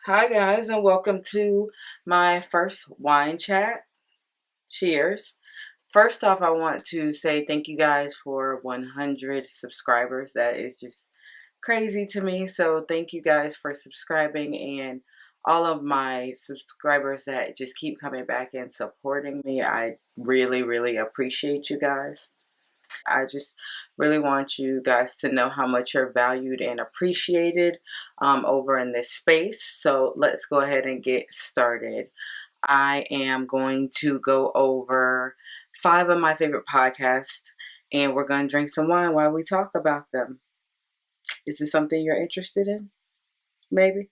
Hi, guys, and welcome to my first wine chat. Cheers. First off, I want to say thank you guys for 100 subscribers. That is just crazy to me. So, thank you guys for subscribing and all of my subscribers that just keep coming back and supporting me. I really, really appreciate you guys. I just really want you guys to know how much you're valued and appreciated over in this space. So let's go ahead and get started. I am going to go over 5 of my favorite podcasts, and we're going to drink some wine while we talk about them. Is this something you're interested in? Maybe?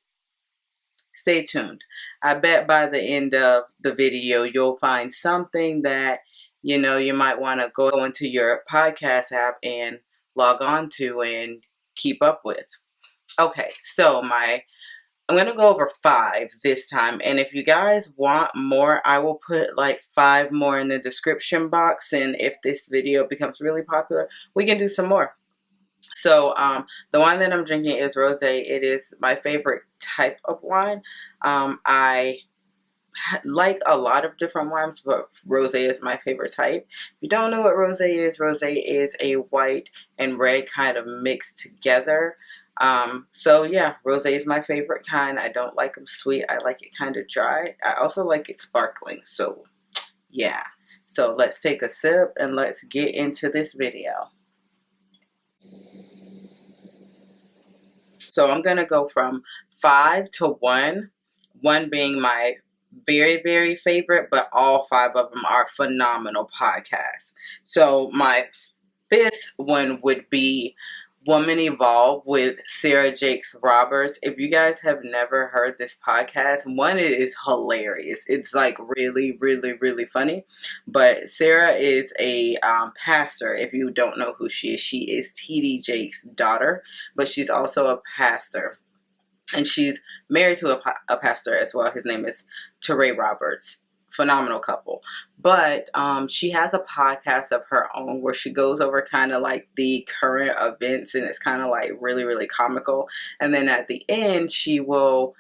Stay tuned. I bet by the end of the video, you'll find something that you might want to go into your podcast app and log on to and keep up with. Okay, so I'm going to go over 5 this time. And if you guys want more, I will put like 5 more in the description box. And if this video becomes really popular, we can do some more. So the wine that I'm drinking is Rosé. It is my favorite type of wine. I like a lot of different wines, but Rosé is my favorite type. If you don't know what Rosé is a white and red kind of mixed together. So yeah, Rosé is my favorite kind. I don't like them sweet. I like it kind of dry. I also like it sparkling. So yeah. So let's take a sip and let's get into this video. So I'm going to go from 5 to 1. 1 being my very, very favorite, but all 5 of them are phenomenal podcasts. So my 5th one would be Woman Evolve with Sarah Jakes Roberts. If you guys have never heard this podcast, one, it is hilarious. It's like really, really, really funny. But Sarah is a pastor. If you don't know who she is T.D. Jakes' daughter, but she's also a pastor. And she's married to a pastor as well. His name is Teray Roberts. Phenomenal couple. But she has a podcast of her own where she goes over kind of like the current events, and it's kind of like really, really comical. And then at the end, she will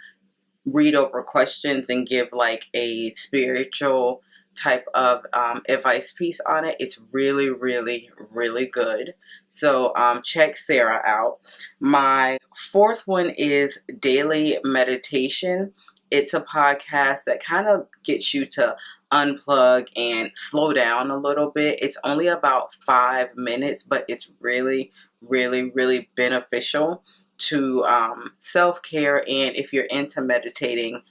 read over questions and give like a spiritual type of advice piece on it. It's really, really, really good. So check Sarah out. My 4th one is Daily Meditation. It's a podcast that kind of gets you to unplug and slow down a little bit. It's only about 5 minutes, but it's really, really, really beneficial to self-care. And if you're into meditating,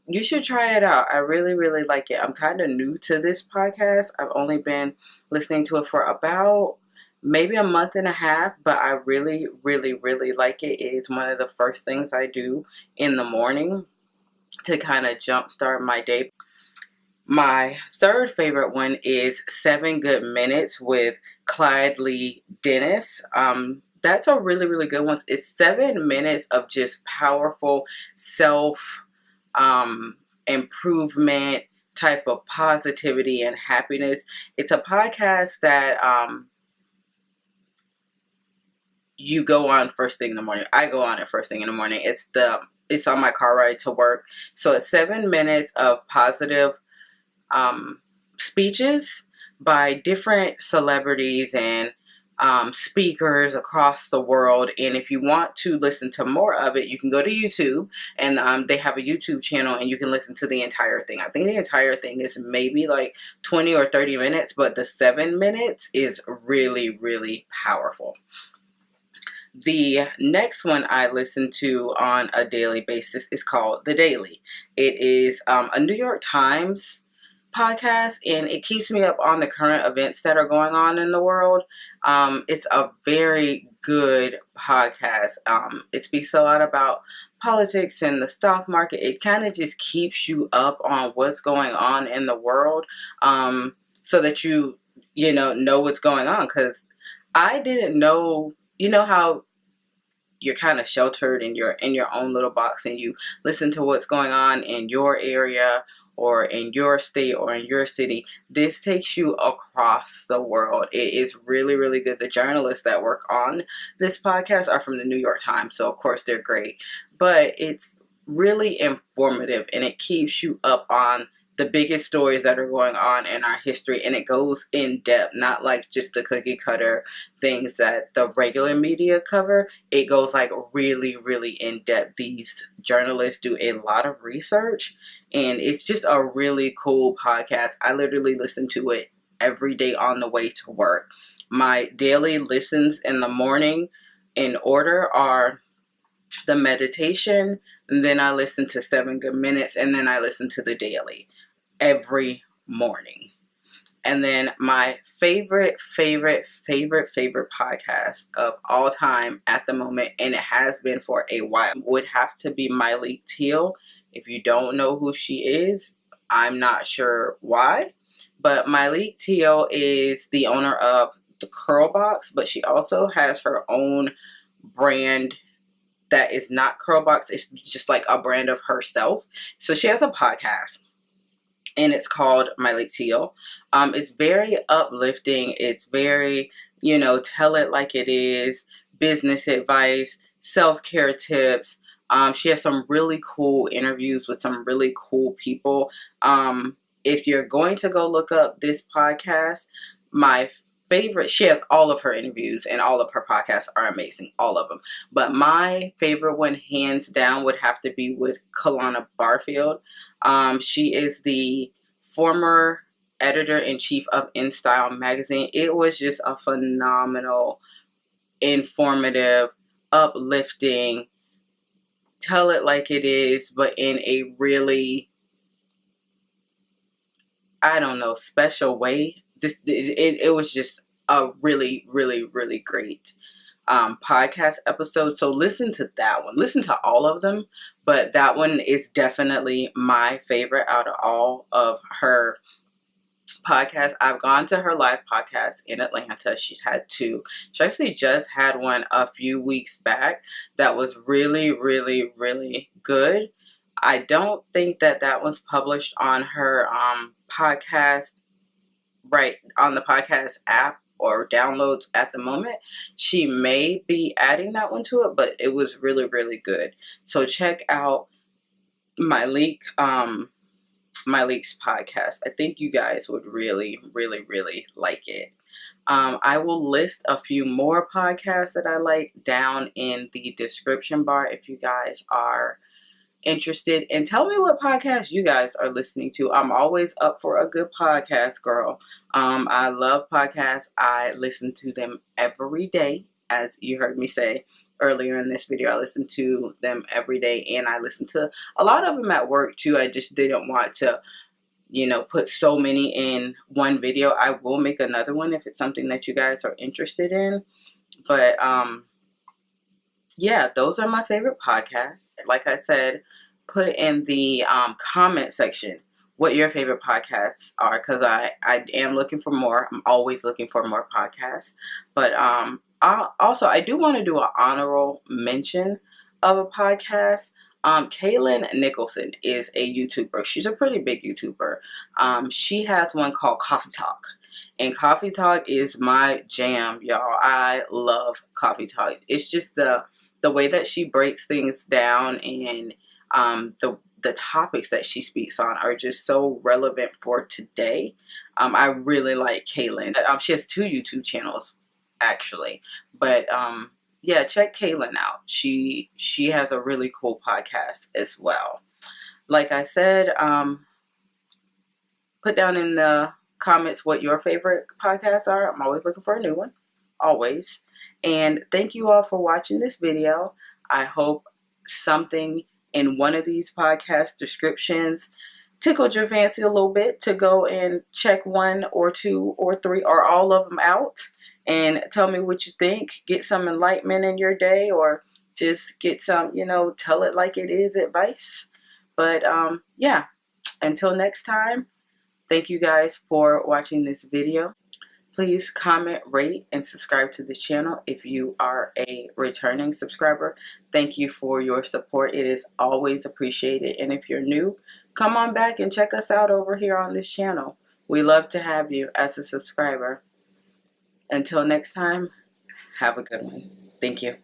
you should try it out. I really, really like it. I'm kind of new to this podcast. I've only been listening to it for about maybe a month and a half, but I really, really, really like it. It's one of the first things I do in the morning to kind of jumpstart my day. My 3rd favorite one is 7 Good Minutes with Clyde Lee Dennis. That's a really, really good one. It's 7 minutes of just powerful self improvement type of positivity and happiness. It's a podcast that you go on first thing in the morning. I go on it first thing in the morning. It's on my car ride to work. So it's 7 minutes of positive speeches by different celebrities and speakers across the world. And if you want to listen to more of it, you can go to YouTube, and they have a YouTube channel, and you can listen to the entire thing. I think the entire thing is maybe like 20 or 30 minutes, but the 7 minutes is really, really powerful. The next one I listen to on a daily basis is called The Daily. It is a New York Times podcast, and it keeps me up on the current events that are going on in the world. It's a very good podcast. It speaks a lot about politics and the stock market. It kind of just keeps you up on what's going on in the world, so that you know what's going on. Because I didn't know. You know how you're kind of sheltered in your own little box, and you listen to what's going on in your area or in your state or in your city. This takes you across the world. It is really, really good. The journalists that work on this podcast are from the New York Times, so of course they're great. But it's really informative, and it keeps you up on the biggest stories that are going on in our history, and it goes in depth, not like just the cookie cutter things that the regular media cover. It goes like really, really in depth. These journalists do a lot of research, and it's just a really cool podcast. I literally listen to it every day on the way to work. My daily listens in the morning in order are the meditation, and then I listen to 7 Good Minutes, and then I listen to the daily every morning. And then my favorite podcast of all time at the moment, and it has been for a while, would have to be Miley Teal. If you don't know who she is, I'm not sure why, but Miley Teal is the owner of the Curl Box, but she also has her own brand that is not Curl Box. It's just like a brand of herself. So she has a podcast, and it's called Miley Teal. It's very uplifting. It's very, tell it like it is, business advice, self-care tips. She has some really cool interviews with some really cool people. If you're going to go look up this podcast, my favorite, she has all of her interviews, and all of her podcasts are amazing, all of them. But my favorite one, hands down, would have to be with Kalana Barfield. She is the former editor-in-chief of InStyle magazine. It was just a phenomenal, informative, uplifting, tell it like it is, but in a really, I don't know, special way. It was just a really, really, really great podcast episode. So listen to that one. Listen to all of them, but that one is definitely my favorite out of all of her podcasts. I've gone to her live podcast in Atlanta. She's had 2. She actually just had one a few weeks back that was really, really, really good. I don't think that one's published on her podcast, right on the podcast app or downloads at the moment. She may be adding that one to it, but it was really, really good. So check out Myleek's podcast. I think you guys would really, really, really like it. I will list a few more podcasts that I like down in the description bar if you guys are interested, and tell me what podcast you guys are listening to. I'm always up for a good podcast, girl. I love podcasts. I listen to them every day, as you heard me say earlier in this video. I listen to them every day, and I listen to a lot of them at work too. I just didn't want to put so many in one video. I will make another one if it's something that you guys are interested in, but yeah, those are my favorite podcasts. Like I said, put in the comment section what your favorite podcasts are, because I am looking for more. I'm always looking for more podcasts. But I do want to do an honorable mention of a podcast. Kaylin Nicholson is a YouTuber. She's a pretty big YouTuber. She has one called COFFEEtalk. And COFFEEtalk is my jam, y'all. I love COFFEEtalk. It's just the way that she breaks things down, and the topics that she speaks on are just so relevant for today. I really like Kaylin. She has 2 YouTube channels, actually. But yeah, check Kaylin out. She has a really cool podcast as well. Like I said, put down in the comments what your favorite podcasts are. I'm always looking for a new one. Always. And thank you all for watching this video. I hope something in one of these podcast descriptions tickled your fancy a little bit to go and check 1 or 2 or 3 or all of them out and tell me what you think. Get some enlightenment in your day, or just get some, tell it like it is advice. But yeah, until next time, thank you guys for watching this video. Please comment, rate, and subscribe to the channel if you are a returning subscriber. Thank you for your support. It is always appreciated. And if you're new, come on back and check us out over here on this channel. We love to have you as a subscriber. Until next time, have a good one. Thank you.